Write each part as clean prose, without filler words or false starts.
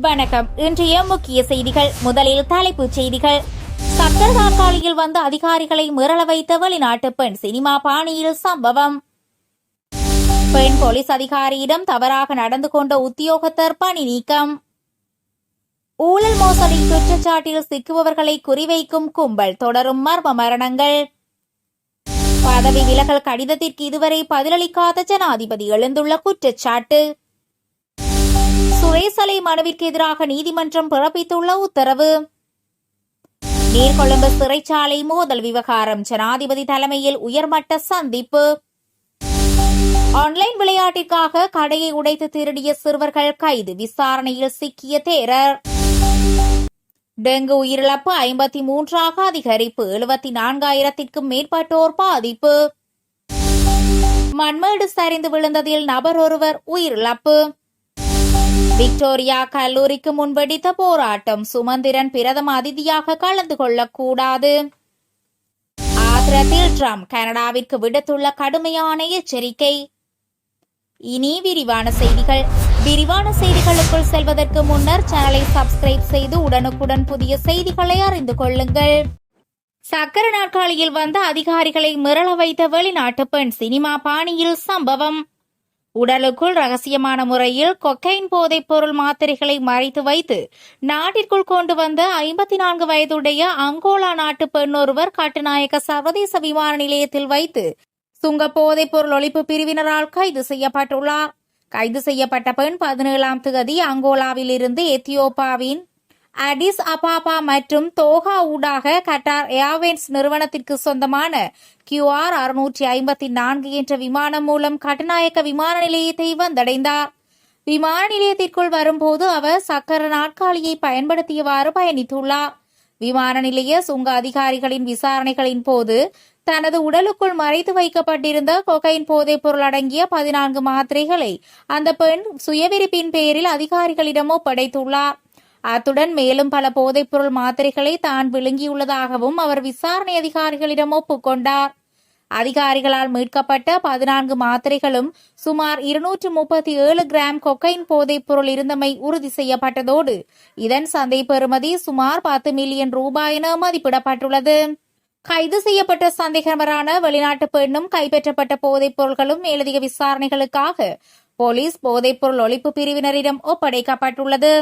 வணக்கம். இன்றைய முக்கிய செய்திகள். முதலில் தலைப்புச் செய்திகள். சக்கர நாற்காலியில் வந்த அதிகாரிகளை மிரள வைத்த வெளிநாட்டு பெண். சினிமா பாணியில் சம்பவம். பெண் போலீஸ் அதிகாரியிடம் தவறாக நடந்து கொண்ட உத்தியோகத்தர் பணி நீக்கம். ஊழல் மோசடி குற்றச்சாட்டில் சிக்குபவர்களை குறிவைக்கும் கும்பல். தொடரும் மர்ம மரணங்கள். பதவி விலகல் கடிதத்திற்கு இதுவரை பதிலளிக்காத ஜனாதிபதி. எழுந்துள்ள குற்றச்சாட்டு. சுரேசலை மனுவிற்கு எதிராக நீதிமன்றம் பிறப்பித்துள்ள உத்தரவு. நீர்கொழும்பு சிறைச்சாலை மோதல் விவகாரம். ஜனாதிபதி தலைமையில் உயர்மட்ட சந்திப்பு. ஆன்லைன் விளையாட்டிற்காக கடையை உடைத்து திருடிய சிறுவர்கள் கைது. விசாரணையில் சிக்கிய தேரர். டெங்கு உயிரிழப்பு 53ஆக அதிகரிப்பு. 74,000க்கும் மேற்பட்டோர் பாதிப்பு. மண்மேடு சரிந்து விழுந்ததில் நபர் ஒருவர் உயிரிழப்பு. விக்டோரியா கல்லூரிக்கு முன் வெடித்த போராட்டம். சுமந்திரன் பிரதம அதிதியாக கலந்து கொள்ளக்கூடாது. ஆத்திரத்தில் ட்ரம்ப் கனடாவிற்கு விடுத்துள்ள கடுமையான எச்சரிக்கை. இனி விரிவான செய்திகள். விரிவான செய்திகளுக்குள் செல்வதற்கு முன்னர் சேனலை சப்ஸ்கிரைப் செய்து உடனுக்குடன் புதிய செய்திகளை அறிந்து கொள்ளுங்கள். சக்கர நாற்காலியில் வந்த அதிகாரிகளை மிரள வைத்த வெளிநாட்டு பெண். சினிமா பாணியில் சம்பவம். உடலுக்குள் ரகசியமான முறையில் கொக்கைன் போதைப் பொருள் மாத்திரைகளை மறைத்து வைத்து நாட்டிற்குள் கொண்டு வந்த 54 வயதுடைய அங்கோலா நாட்டு பெண் ஒருவர் கட்டுநாயக்க சர்வதேச விமான நிலையத்தில் வைத்து சுங்க போதைப் பொருள் ஒழிப்பு பிரிவினரால் கைது செய்யப்பட்டுள்ளார். கைது செய்யப்பட்ட பெண் 17ஆம் தேதி அங்கோலாவில் இருந்து எத்தியோப்பாவின் அடிஸ் அபாபா மற்றும் தோஹா ஊடாக கட்டார் ஏர்வேஸ் நிறுவனத்திற்கு சொந்தமான QR 654 என்ற விமானம் மூலம் கட்டுநாயக்க விமான நிலையத்தை வந்தடைந்தார். விமான நிலையத்திற்குள் வரும்போது அவர் சக்கர நாற்காலியை பயன்படுத்தியவாறு பயணித்துள்ளார். விமான நிலைய சுங்க அதிகாரிகளின் விசாரணைகளின் போது தனது உடலுக்குள் மறைத்து வைக்கப்பட்டிருந்த கொகைன் போதைப் பொருள் அடங்கிய 14 மாத்திரைகளை அந்த பெண் சுயவிருப்பின் பேரில் அதிகாரிகளிடம் ஒப்படைத்துள்ளார். அத்துடன் மேலும் பல போதைப்பொருள் மாத்திரைகளை தான் விழுங்கியுள்ளதாகவும் அவர் விசாரணை அதிகாரிகளிடம் ஒப்புக்கொண்டார். அதிகாரிகளால் மீட்கப்பட்ட 14 மாத்திரைகளும் சுமார் 237 கிராம் கொக்கைன் போதைப் பொருள் இருந்தமை உறுதி செய்யப்பட்டதோடு இதன் சந்தை பெறுமதி சுமார் 10 மில்லியன் ரூபாய் என மதிப்பிடப்பட்டுள்ளது. கைது செய்யப்பட்ட சந்தேகநபரான வெளிநாட்டு பெண்ணும் கைப்பற்றப்பட்ட போதைப் பொருட்களும் மேலதிக விசாரணைகளுக்காக போலீஸ் போதைப் பொருள் ஒழிப்பு பிரிவினரிடம் ஒப்படைக்கப்பட்டுள்ளது.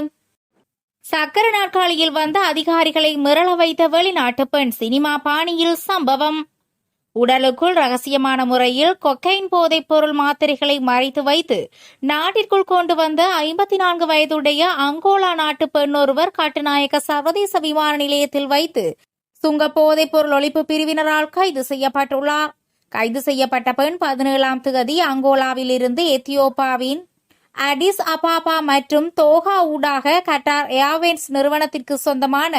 சக்கர நாற்காலியில் வந்த அதிகாரிகளை மிரள வைத்த வெளிநாட்டு பெண். சினிமா பாணியில் சம்பவம். உடலுக்குள் ரகசியமான முறையில் கொக்கைன் போதைப் பொருள் மாத்திரைகளை மறைத்து வைத்து நாட்டிற்குள் கொண்டு வந்த 54 வயதுடைய அங்கோலா நாட்டு பெண் ஒருவர் கட்டுநாயக்க சர்வதேச விமான நிலையத்தில் வைத்து சுங்க போதைப் பொருள் ஒழிப்பு பிரிவினரால் கைது செய்யப்பட்டுள்ளார். கைது செய்யப்பட்ட பெண் 17ஆம் தேதி அங்கோலாவில் இருந்து எத்தியோப்பாவின் அடிஸ் அபாபா மற்றும் தோஹா ஊடாக கட்டார் ஏர்வேஸ் நிறுவனத்திற்கு சொந்தமான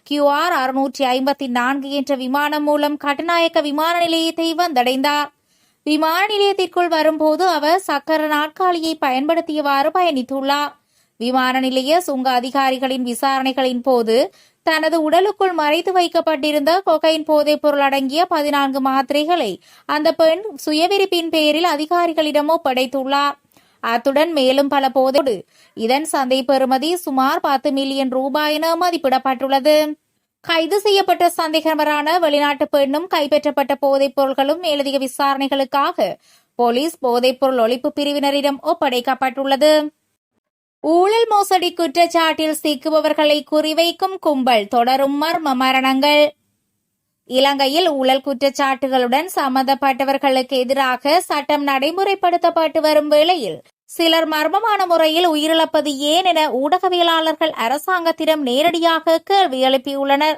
QR 654 என்ற விமானம் மூலம் கட்டுநாயக்க விமான நிலையத்தை வந்தடைந்தார். விமான நிலையத்திற்குள் வரும்போது அவர் சக்கர நாற்காலியை பயன்படுத்தியவாறு பயணித்துள்ளார். விமான நிலைய சுங்க அதிகாரிகளின் விசாரணைகளின் போது தனது உடலுக்குள் மறைத்து வைக்கப்பட்டிருந்த கொகைன் போதைப் பொருள் அடங்கிய 14 மாத்திரைகளை அந்த பெண் சுயவிருப்பின் பேரில் அதிகாரிகளிடம் ஒப்படைத்துள்ளார். அத்துடன் மேலும் பல போதையோடு இதன் சந்தை பெறுமதி சுமார் 10 மில்லியன் ரூபாய் என மதிப்பிடப்பட்டுள்ளது. கைது செய்யப்பட்ட சந்தேகநபரான வெளிநாட்டு பெண்ணும் கைப்பற்றப்பட்ட போதைப் பொருட்களும் மேலதிக விசாரணைகளுக்காக போலீஸ் போதைப் பொருள் ஒழிப்பு பிரிவினரிடம் ஒப்படைக்கப்பட்டுள்ளது. ஊழல் மோசடி குற்றச்சாட்டில் சிக்குபவர்களை குறிவைக்கும் கும்பல். தொடரும் மர்ம மரணங்கள். இலங்கையில் ஊழல் குற்றச்சாட்டுகளுடன் சம்பந்தப்பட்டவர்களுக்கு எதிராக சட்டம் நடைமுறைப்படுத்தப்பட்டு வரும் வேளையில் சிலர் மர்மமான முறையில் உயிரிழப்பது ஏன் என ஊடகவியலாளர்கள் அரசாங்கத்திடம் நேரடியாக கேள்வி எழுப்பியுள்ளனர்.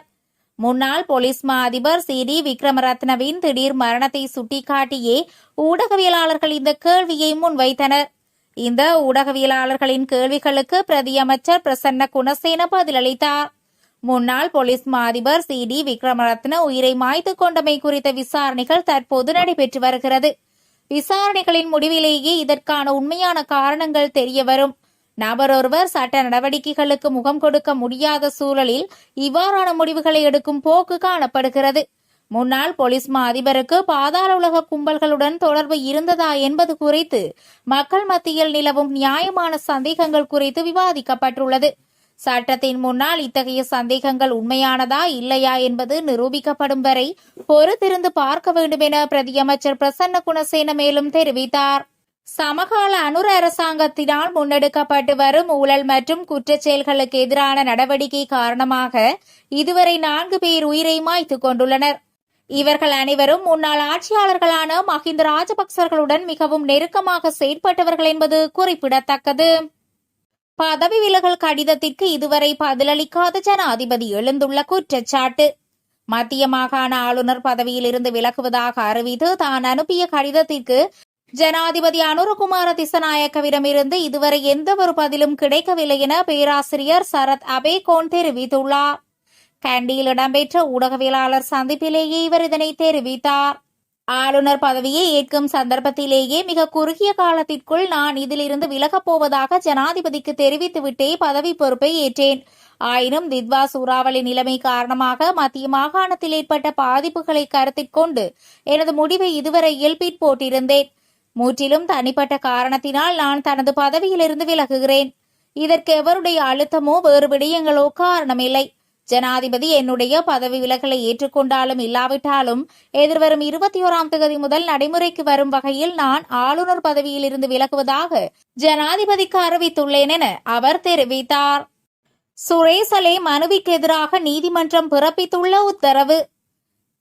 முன்னாள் போலீஸ் மா அதிபர் CD விக்ரமரத்னவின் திடீர் மரணத்தை சுட்டிக்காட்டியே ஊடகவியலாளர்கள் இந்த கேள்வியை முன்வைத்தனர். இந்த ஊடகவியலாளர்களின் கேள்விகளுக்கு பிரதியமைச்சர் பிரசன்ன குணசேன பதிலளித்தார். முன்னாள் போலீஸ் மா அதிபர் CD விக்ரமரத்ன உயிரை மாய்த்து கொண்டமை குறித்த விசாரணைகள் தற்போது நடைபெற்று வருகிறது. விசாரணைகளின் முடிவிலேயே இதற்கான உண்மையான காரணங்கள் தெரியவரும். நபர் ஒருவர் சட்ட நடவடிக்கைகளுக்கு முகம் கொடுக்க முடியாத சூழலில் இவ்வாறான முடிவுகளை எடுக்கும் போக்கு காணப்படுகிறது. முன்னாள் போலீஸ் மா அதிபருக்கு பாதாள உலக கும்பல்களுடன் தொடர்பு இருந்ததா என்பது குறித்து மக்கள் மத்தியில் நிலவும் நியாயமான சந்தேகங்கள் குறித்து விவாதிக்கப்பட்டுள்ளது. சட்டத்தின் முன்னால் இத்தகைய சந்தேகங்கள் உண்மையானதா இல்லையா என்பது நிரூபிக்கப்படும் வரை பொறுத்திருந்து பார்க்க வேண்டும் என பிரதியமைச்சர் பிரசன்ன குணசேன மேலும் தெரிவித்தார். சமகால அனுர அரசாங்கத்தினால் முன்னெடுக்கப்பட்டு வரும் ஊழல் மற்றும் குற்றச் செயல்களுக்கு எதிரான நடவடிக்கை காரணமாக இதுவரை 4 பேர் உயிரை மாய்த்துக் கொண்டுள்ளனர். இவர்கள் அனைவரும் முன்னாள் ஆட்சியாளர்களான மஹிந்த ராஜபக்சர்களுடன் மிகவும் நெருக்கமாக செயற்பட்டவர்கள் என்பது குறிப்பிடத்தக்கது. பதவி விலகல் கடிதத்திற்கு இதுவரை பதிலளிக்காத ஜனாதிபதி எழுந்துள்ள குற்றச்சாட்டு. மத்திய மாகாண ஆளுநர் பதவியில் இருந்து விலகுவதாக அறிவித்து தான் அனுப்பிய கடிதத்திற்கு ஜனாதிபதி அனுரகுமார திசநாயக்கவிடமிருந்து இதுவரை எந்தவொரு பதிலும் கிடைக்கவில்லை என பேராசிரியர் சரத் அபேகோன் தெரிவித்துள்ளார். கண்டியில் இடம்பெற்ற ஊடகவியலாளர் சந்திப்பிலேயே இவர் இதனை தெரிவித்தார். ஆளுநர் பதவியை ஏற்கும் சந்தர்ப்பத்திலேயே மிக குறுகிய காலத்திற்குள் நான் இதிலிருந்து விலகப் போவதாக ஜனாதிபதிக்கு தெரிவித்துவிட்டே பதவி பொறுப்பை ஏற்றேன். ஆயினும் தித்வா சூறாவளி நிலைமை காரணமாக மத்திய மாகாணத்தில் ஏற்பட்ட பாதிப்புகளை கருத்தில் கொண்டு எனது முடிவை இதுவரையில் பிட் போட்டிருந்தேன். முற்றிலும் தனிப்பட்ட காரணத்தினால் நான் தனது பதவியிலிருந்து விலகுகிறேன். இதற்கு எவருடைய அழுத்தமோ வேறு விடயங்களோ காரணமில்லை. ஜனாதிபதி என்னுடைய பதவி விலகலை ஏற்றுக்கொண்டாலும் இல்லாவிட்டாலும் எதிர்வரும் 21ஆம் தேதி முதல் நடைமுறைக்கு வரும் வகையில் நான் ஆளுநர் பதவியில் இருந்து விலகுவதாக ஜனாதிபதிக்கு அறிவித்துள்ளேன் என அவர் தெரிவித்தார். சுரேசலே மனுவிற்கு எதிராக நீதிமன்றம் பிறப்பித்துள்ள உத்தரவு.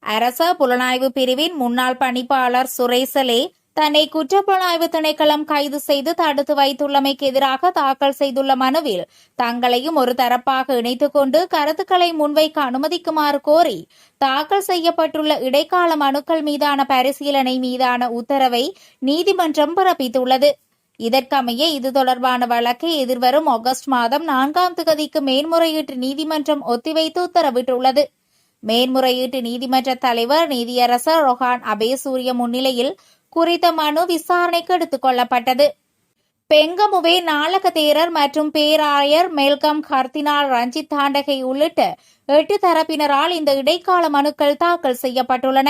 அரச புலனாய்வு பிரிவின் முன்னாள் பணிப்பாளர் சுரேசலே தன்னை குற்றப்புலனாய்வு திணைக்களம் கைது செய்து தடுத்து வைத்துள்ளமைக்கு எதிராக தாக்கல் செய்துள்ள மனுவில் தங்களையும் ஒரு தரப்பாக இணைத்துக் கொண்டு கருத்துக்களை முன்வைக்க அனுமதிக்குமாறு கோரி தாக்கல் செய்யப்பட்டுள்ள இடைக்கால மனுக்கள் மீதான பரிசீலனை மீதான உத்தரவை நீதிமன்றம் பிறப்பித்துள்ளது. இதற்கமைய இது தொடர்பான வழக்கை எதிர்வரும் ஆகஸ்ட் மாதம் 4ஆம் தேதிக்கு மேன்முறையீட்டு நீதிமன்றம் ஒத்திவைத்து உத்தரவிட்டுள்ளது. மேன்முறையீட்டு நீதிமன்ற தலைவர் நீதியரசர் ரொஹான் அபேசூரிய முன்னிலையில் குறித்த மனு விசாரணைக்கு எடுத்துக் கொள்ளப்பட்டது. பெங்கமுவே நாளக தேரர் மற்றும் பேராயர் மெல்கம் கர்தினால் ரஞ்சித் தாண்டகை உள்ளிட்ட 8 தரப்பினரால் இந்த இடைக்கால மனுக்கள் தாக்கல் செய்யப்பட்டுள்ளன.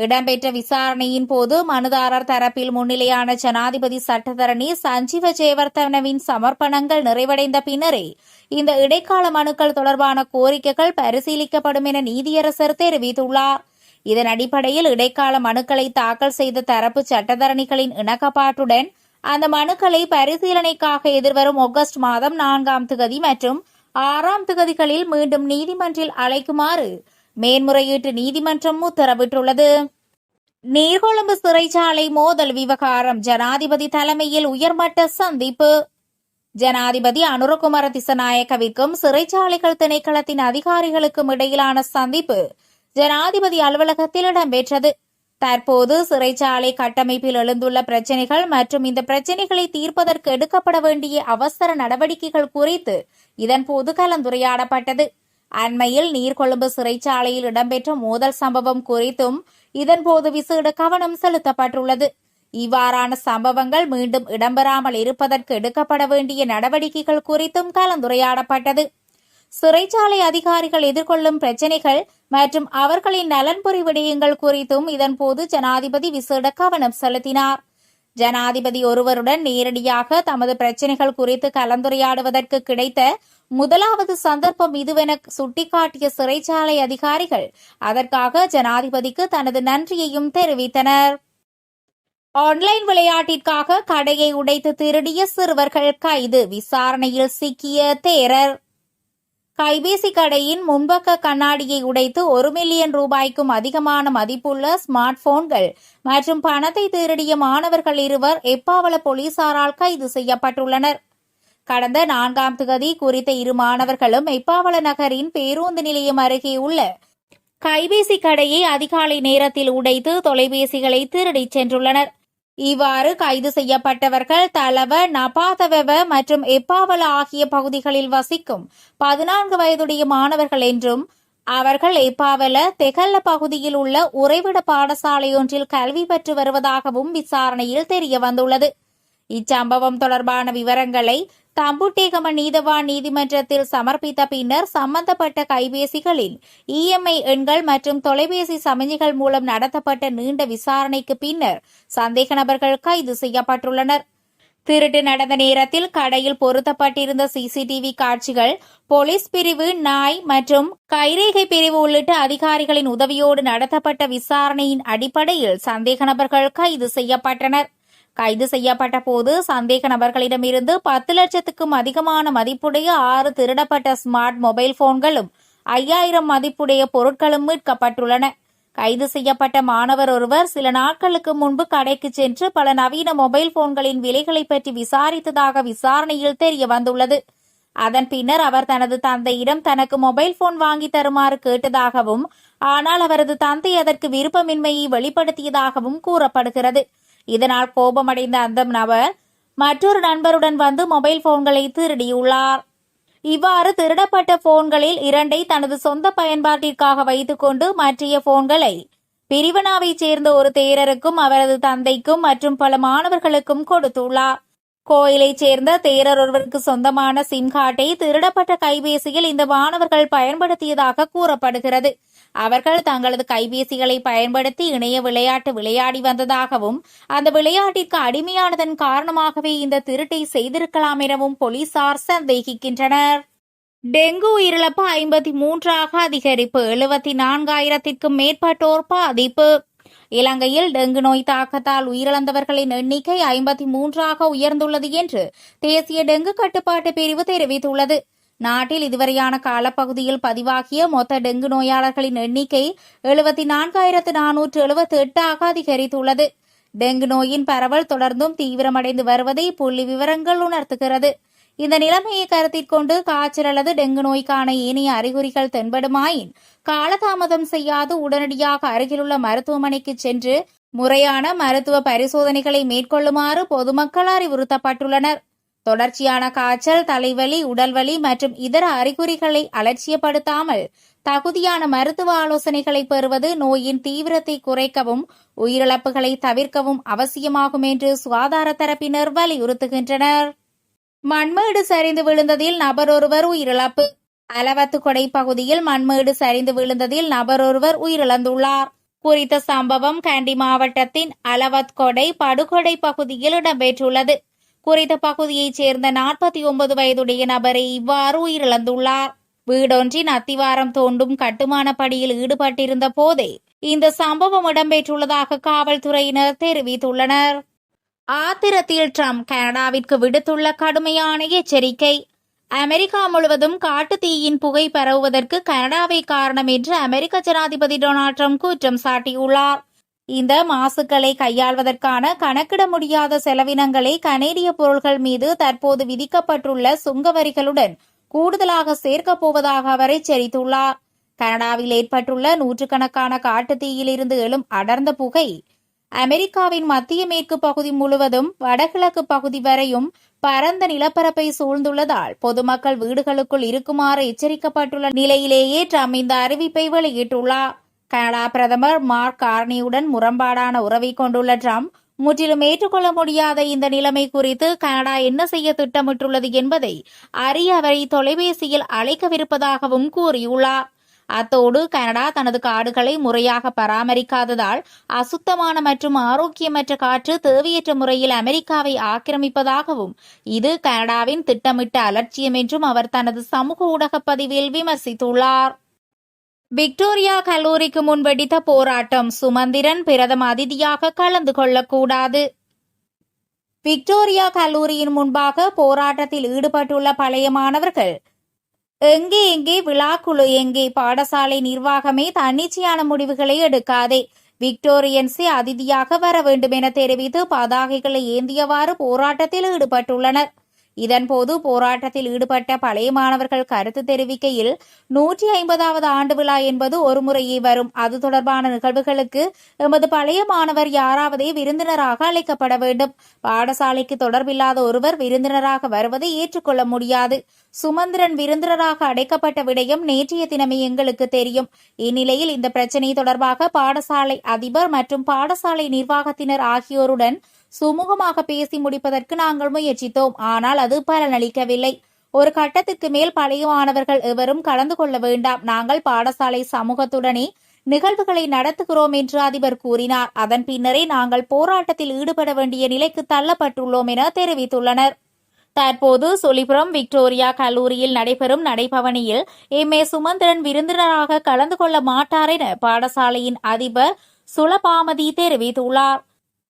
இடம்பெற்ற விசாரணையின் போது மனுதாரர் தரப்பில் முன்னிலையான ஜனாதிபதி சட்டத்தரணி சஞ்சீவ ஜெயவர்தனவின் சமர்ப்பணங்கள் நிறைவடைந்த பின்னரே இந்த இடைக்கால மனுக்கள் தொடர்பான கோரிக்கைகள் பரிசீலிக்கப்படும் என நீதியரசர் தெரிவித்துள்ளார். இதன் அடிப்படையில் இடைக்கால மனுக்களை தாக்கல் செய்த தரப்பு சட்டத்தரணிகளின் இணக்கப்பாட்டுடன் அந்த மனுக்களை பரிசீலனைக்காக எதிர்வரும் ஆகஸ்ட் மாதம் 4ஆம் தேதி மற்றும் 6ஆம் தேதிகளில் மீண்டும் நீதிமன்றில் அழைக்குமாறு மேன்முறையீட்டு நீதிமன்றம் உத்தரவிட்டுள்ளது. நீர்கொழும்பு சிறைச்சாலை மோதல் விவகாரம் ஜனாதிபதி தலைமையில் உயர்மட்ட சந்திப்பு. ஜனாதிபதி அனுரகுமார திசநாயக்கவிற்கும் சிறைச்சாலைகள் திணைக்களத்தின் அதிகாரிகளுக்கும் இடையிலான சந்திப்பு ஜனாதிபதி அலுவலகத்தில் இடம்பெற்றது. தற்போது சிறைச்சாலை கட்டமைப்பில் எழுந்துள்ள பிரச்சினைகள் மற்றும் இந்த பிரச்சினைகளை தீர்ப்பதற்கு எடுக்கப்பட வேண்டிய அவசர நடவடிக்கைகள் குறித்து இதன்போது கலந்துரையாடப்பட்டது. அண்மையில் நீர்கொழும்பு சிறைச்சாலையில் இடம்பெற்ற மோதல் சம்பவம் குறித்தும் இதன்போது விசேட கவனம் செலுத்தப்பட்டுள்ளது. இவ்வாறான சம்பவங்கள் மீண்டும் இடம்பெறாமல் இருப்பதற்கு எடுக்கப்பட வேண்டிய நடவடிக்கைகள் குறித்தும் கலந்துரையாடப்பட்டது. சிறைச்சாலை அதிகாரிகள் எதிர்கொள்ளும் பிரச்சினைகள் மற்றும் அவர்களின் நலன்புரி விடயங்கள் குறித்தும் இதன்போது ஜனாதிபதி விசேட கவனம் செலுத்தினார். ஜனாதிபதி ஒருவருடன் நேரடியாக தமது பிரச்சினைகள் குறித்து கலந்துரையாடுவதற்கு கிடைத்த முதலாவது சந்தர்ப்பம் இதுவென சுட்டிக்காட்டிய சிறைச்சாலை அதிகாரிகள் அதற்காக ஜனாதிபதிக்கு தனது நன்றியையும் தெரிவித்தனர். ஆன்லைன் விளையாட்டிற்காக கடையை உடைத்து திருடிய சிறுவர்கள் கைது, விசாரணையில் சிக்கிய தேரர். கைபேசி கடையின் முன்பக்க கண்ணாடியை உடைத்து 1 மில்லியன் ரூபாய்க்கும் அதிகமான மதிப்புள்ள ஸ்மார்ட் போன்கள் மற்றும் பணத்தை திருடிய மாணவர்கள் 2 எப்பாவல போலீசாரால் கைது செய்யப்பட்டுள்ளனர். கடந்த 4ஆம் தேதி குறித்த 2 மாணவர்களும் எப்பாவல நகரின் பேருந்து நிலையம் அருகே உள்ள கைபேசி கடையை அதிகாலை நேரத்தில் உடைத்து தொலைபேசிகளை திருடிச் சென்றுள்ளனர். இவ்வாறு கைது செய்யப்பட்டவர்கள் தலவ, நபாதவெவ மற்றும் எப்பாவல ஆகிய பகுதிகளில் வசிக்கும் 14 வயதுடைய மாணவர்கள் என்றும் அவர்கள் எப்பாவல தெகல்ல பகுதியில் உள்ள உறைவிட பாடசாலையொன்றில் கல்வி பெற்று வருவதாகவும் விசாரணையில் தெரியவந்துள்ளது. இச்சம்பவம் தொடர்பான விவரங்களை தம்புட்டேகம நீதவான் நீதிமன்றத்தில் சமர்ப்பித்த பின்னர் சம்பந்தப்பட்ட கைபேசிகளில் இஎம்ஐ எண்கள் மற்றும் தொலைபேசி சமிஞ்சைகள் மூலம் நடத்தப்பட்ட நீண்ட விசாரணைக்கு பின்னர் சந்தேக நபர்கள் கைது செய்யப்பட்டுள்ளனர். திருட்டு நடந்த நேரத்தில் கடையில் பொருத்தப்பட்டிருந்த சிசிடிவி காட்சிகள், போலீஸ் பிரிவு, நாய் மற்றும் கைரேகை பிரிவு உள்ளிட்ட அதிகாரிகளின் உதவியோடு நடத்தப்பட்ட விசாரணையின் அடிப்படையில் சந்தேக நபர்கள் கைது செய்யப்பட்டனர். கைது செய்யப்பட்ட போது சந்தேக நபர்களிடமிருந்து 10 லட்சத்துக்கும் அதிகமான மதிப்புடைய 6 திருடப்பட்ட ஸ்மார்ட் மொபைல் போன்களும் 5000 மதிப்புடைய பொருட்களும் மீட்கப்பட்டுள்ளன. கைது செய்யப்பட்ட மாணவர் ஒருவர் சில நாட்களுக்கு முன்பு கடைக்கு சென்று பல நவீன மொபைல் போன்களின் விலைகளை பற்றி விசாரித்ததாக விசாரணையில் தெரிய வந்துள்ளது. அதன் பின்னர் அவர் தனது தந்தையிடம் தனக்கு மொபைல் போன் வாங்கி தருமாறு கேட்டதாகவும், ஆனால் அவரது தந்தை அதற்கு விருப்பமின்மையை வெளிப்படுத்தியதாகவும் கூறப்படுகிறது. இதனால் கோபமடைந்த அந்த நபர் மற்றொரு நண்பருடன் வந்து மொபைல் போன்களை திருடியுள்ளார். இவ்வாறு திருடப்பட்ட போன்களில் 2ஐ தனது சொந்த பயன்பாட்டிற்காக வைத்துக் கொண்டு மற்றைய போன்களை பிரிவனாவைச் சேர்ந்த ஒரு தேரருக்கும் அவரது தந்தைக்கும் மற்றும் பல மாணவர்களுக்கும் கொடுத்துள்ளார். கோயிலைச் சேர்ந்த தேரர் ஒருவருக்கு சொந்தமான சிம் கார்டை திருடப்பட்ட கைபேசியில் இந்த மாணவர்கள் பயன்படுத்தியதாக கூறப்படுகிறது. அவர்கள் தங்களது கைபேசிகளை பயன்படுத்தி இணைய விளையாட்டு விளையாடி வந்ததாகவும், அந்த விளையாட்டிற்கு அடிமையானதன் காரணமாகவே இந்த திருட்டை செய்திருக்கலாம் எனவும் போலீசார் சந்தேகிக்கின்றனர். டெங்கு உயிரிழப்பு 53ஆக அதிகரிப்பு, 74,000க்கும் மேற்பட்டோர் பாதிப்பு. இலங்கையில் டெங்கு நோய் தாக்கத்தால் உயிரிழந்தவர்களின் எண்ணிக்கை 53ஆக உயர்ந்துள்ளது என்று தேசிய டெங்கு கட்டுப்பாட்டு பிரிவு தெரிவித்துள்ளது. நாட்டில் இதுவரையான காலப்பகுதியில் பதிவாகிய மொத்த டெங்கு நோயாளர்களின் எண்ணிக்கை 74,478ஆக அதிகரித்துள்ளது. டெங்கு நோயின் பரவல் தொடர்ந்தும் தீவிரமடைந்து வருவதை புள்ளி விவரங்கள் உணர்த்துகிறது. இந்த நிலைமையை கருத்தில் கொண்டு காய்ச்சல் அல்லது டெங்கு நோய்க்கான ஏனைய அறிகுறிகள் தென்படுமாயின் காலதாமதம் செய்யாது உடனடியாக அருகிலுள்ள மருத்துவமனைக்கு சென்று முறையான மருத்துவ பரிசோதனைகளை மேற்கொள்ளுமாறு பொதுமக்கள் அறிவுறுத்தப்பட்டுள்ளனர். தொடர்ச்சியான காய்ச்சல், தலைவலி, உடல்வலி மற்றும் இதர அறிகுறிகளை அலட்சியப்படுத்தாமல் தகுதியான மருத்துவ ஆலோசனைகளை பெறுவது நோயின் தீவிரத்தை குறைக்கவும் உயிரிழப்புகளை தவிர்க்கவும் அவசியமாகும் என்று சுகாதார தரப்பினர் வலியுறுத்துகின்றனர். மண்மேடு சரிந்து விழுந்ததில் நபரொருவர் உயிரிழப்பு. அலவத்துக்கொடை பகுதியில் மண்மேடு சரிந்து விழுந்ததில் நபரொருவர் உயிரிழந்துள்ளார். குறித்த சம்பவம் கண்டி மாவட்டத்தின் அலவத்கொடை படுகொடை பகுதியில் இடம்பெற்றுள்ளது. குறித்த பகுதியைச் சேர்ந்த 49 வயதுடைய நபரை இவ்வாறு உயிரிழந்துள்ளார். வீடொன்றின் அத்திவாரம் தோண்டும் கட்டுமான பணியில் ஈடுபட்டிருந்த போதே இந்த சம்பவம் இடம்பெற்றுள்ளதாக காவல்துறையினர் தெரிவித்துள்ளனர். ஆத்திரத்தில் ட்ரம்ப் கனடாவிற்கு விடுத்துள்ள கடுமையான எச்சரிக்கை. அமெரிக்கா முழுவதும் காட்டுத்தீயின் புகை பரவுவதற்கு கனடாவே காரணம் என்று அமெரிக்க ஜனாதிபதி டொனால்ட் ட்ரம்ப் குற்றம் சாட்டியுள்ளார். இந்த மாசுக்களை கையாள்வதற்கான கணக்கிட முடியாத செலவினங்களை கனேடிய பொருட்கள் மீது தற்போது விதிக்கப்பட்டுள்ள சுங்க வரிகளுடன் கூடுதலாக சேர்க்கப் போவதாக அவர் எச்சரித்துள்ளார். கனடாவில் ஏற்பட்டுள்ள நூற்றுக்கணக்கான காட்டுத்தீயிலிருந்து எழும் அடர்ந்த புகை அமெரிக்காவின் மத்திய மேற்கு பகுதி முழுவதும் வடகிழக்கு பகுதி வரையும் பரந்த நிலப்பரப்பை சூழ்ந்துள்ளதால் பொதுமக்கள் வீடுகளுக்குள் இருக்குமாறு எச்சரிக்கப்பட்டுள்ள நிலையிலேயே ட்ரம்ப் இந்த அறிவிப்பை வெளியிட்டுள்ளார். கனடா பிரதமர் மார்க் கார்னியுடன் முரண்பாடான உறவை கொண்டுள்ள ட்ரம்ப் முற்றிலும் ஏற்றுக்கொள்ள முடியாத இந்த நிலைமை குறித்து கனடா என்ன செய்ய திட்டமிட்டுள்ளது என்பதை அறிய அவரை தொலைபேசியில் அழைக்கவிருப்பதாகவும் கூறியுள்ளார். அத்தோடு கனடா தனது காடுகளை முறையாக பராமரிக்காததால் அசுத்தமான மற்றும் ஆரோக்கியமற்ற காற்று தேவையற்ற முறையில் அமெரிக்காவை ஆக்கிரமிப்பதாகவும் இது கனடாவின் திட்டமிட்ட அலட்சியம் என்றும் அவர் தனது சமூக ஊடக பதிவில் விமர்சித்துள்ளார். விக்டோரியா கல்லூரிக்கு முன் வெடித்த போராட்டம், சுமந்திரன் பிரதம அதிதியாக கலந்து கொள்ளக்கூடாது. விக்டோரியா கல்லூரியின் முன்பாக போராட்டத்தில் ஈடுபட்டுள்ள பழைய மாணவர்கள் எங்கே விழாக்குழு எங்கே, பாடசாலை நிர்வாகமே தன்னிச்சையான முடிவுகளை எடுக்காதே, விக்டோரியன்ஸை அதிதியாக வர வேண்டும் என தெரிவித்து பதாகைகளை ஏந்தியவாறு போராட்டத்தில் ஈடுபட்டுள்ளனர். இதன்போது போராட்டத்தில் ஈடுபட்ட பழைய மாணவர்கள் கருத்து தெரிவிக்கையில் 150வது ஆண்டு விழா என்பது ஒரு முறையே வரும். அது தொடர்பான நிகழ்வுகளுக்கு எமது பழைய மாணவர் யாராவதே விருந்தினராக அழைக்கப்பட வேண்டும். பாடசாலைக்கு தொடர்பில்லாத ஒருவர் விருந்தினராக வருவதை ஏற்றுக்கொள்ள முடியாது. சுமந்திரன் விருந்தினராக அடைக்கப்பட்ட விடயம் நேற்றைய தினமே எங்களுக்கு தெரியும். இந்நிலையில் இந்த பிரச்சினை தொடர்பாக பாடசாலை அதிபர் மற்றும் பாடசாலை நிர்வாகத்தினர் ஆகியோருடன் சுமூகமாக பேசி முடிப்பதற்கு நாங்கள் முயற்சித்தோம். ஆனால் அது பலனளிக்கவில்லை. ஒரு கட்டத்திற்கு மேல் பழைய மாணவர்கள் எவரும் கலந்து கொள்ள வேண்டாம். நாங்கள் பாடசாலை சமூகத்துடனே நிகழ்வுகளை நடத்துகிறோம் என்று அதிபர் கூறினார். அதன் பின்னரே நாங்கள் போராட்டத்தில் ஈடுபட வேண்டிய நிலைக்கு தள்ளப்பட்டுள்ளோம் என தெரிவித்துள்ளனர். தற்போது சொலிபுரம் விக்டோரியா கல்லூரியில் நடைபெறும் நடைபவனியில் எம்.ஏ. சுமந்திரன் விருந்தினராக கலந்து கொள்ள மாட்டார் என பாடசாலையின் அதிபர் சுலபாமதி தெரிவித்துள்ளார்.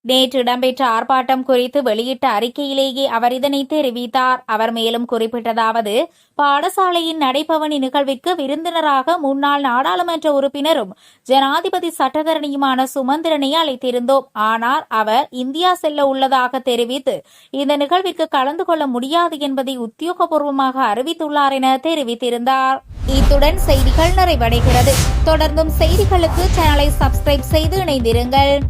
நேற்று இடம்பெற்ற ஆர்ப்பாட்டம் குறித்து வெளியிட்ட அறிக்கையிலேயே அவர் இதனை தெரிவித்தார். அவர் மேலும் குறிப்பிட்டதாவது, பாடசாலையின் நடைபவனி நிகழ்விற்கு விருந்தினராக முன்னாள் நாடாளுமன்ற உறுப்பினரும் ஜனாதிபதி சட்டத்தரணியுமான சுமந்திரனை அழைத்திருந்தோம். ஆனால் அவர் இந்தியா செல்ல உள்ளதாக தெரிவித்து இந்த நிகழ்விற்கு கலந்து கொள்ள முடியாது என்பதை உத்தியோகபூர்வமாக அறிவித்துள்ளார் என தெரிவித்திருந்தார். இத்துடன் செய்திகள் நிறைவடைகிறது. தொடர்ந்தும் செய்திகளுக்கு சேனலை சப்ஸ்கிரைப் செய்து இணைந்திருங்கள்.